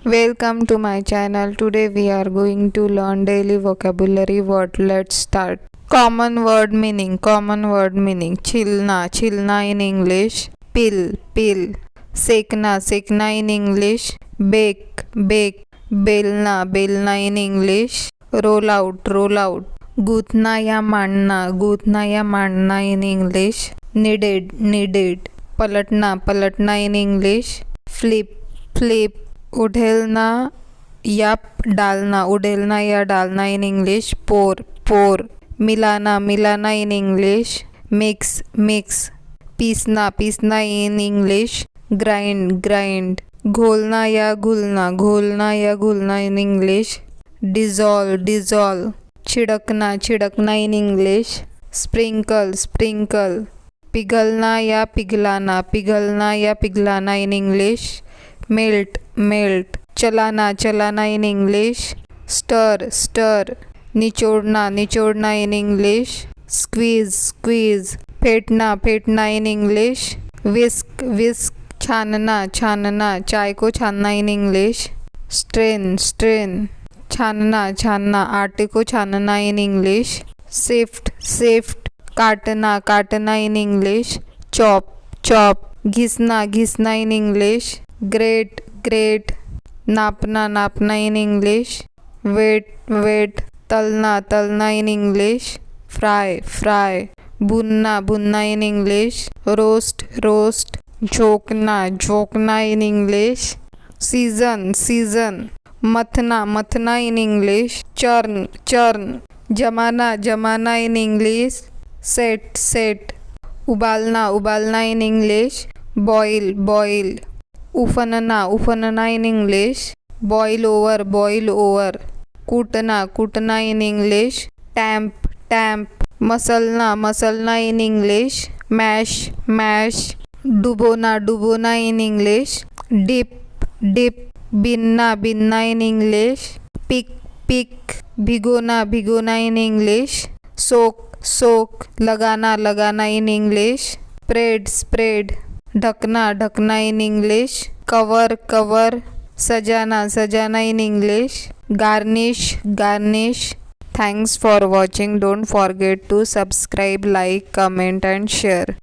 Welcome to my channel. Today we are going to learn daily vocabulary word. Let's start. Common word meaning. Chilna in English. Pill. Sekna in English. Bake. Belna in English. Roll out. Gutna या मांडना in English. Needed. पलटना in English. Flip. उड़ेलना या डालना in English. Pour. मिलाना in English. Mix. पीसना in English. Grind. घोलना या घुलना in English. Dissolve. छिड़कना in English. Sprinkle. पिघलना या पिघलाना in English. Melt. चलाना in English. Stir. निचोड़ना in English. Squeeze. फेंटना in English. Whisk. छानना चाय को छानना in English. Strain. छानना आटे को छानना in English. Sift. काटना in English. Chop. घिसना in English. Grate. नापना in English. Wait. तलना in English. Fry. भुनना in English. Roast. झोंकना in English. Season. मथना in English. Churn. जमाना in English. Set. उबालना in English. Boil. उफनना in English. Boil over. कूटना in English. Tamp. मसलना in English. Mash. डुबोना in English. Dip. बिनना in English. Pick. भिगोना in English. Soak. लगाना in English. Spread. ढकना in English. Cover. सजाना in English. Garnish. Thanks for watching. Don't forget to subscribe, like, comment and share.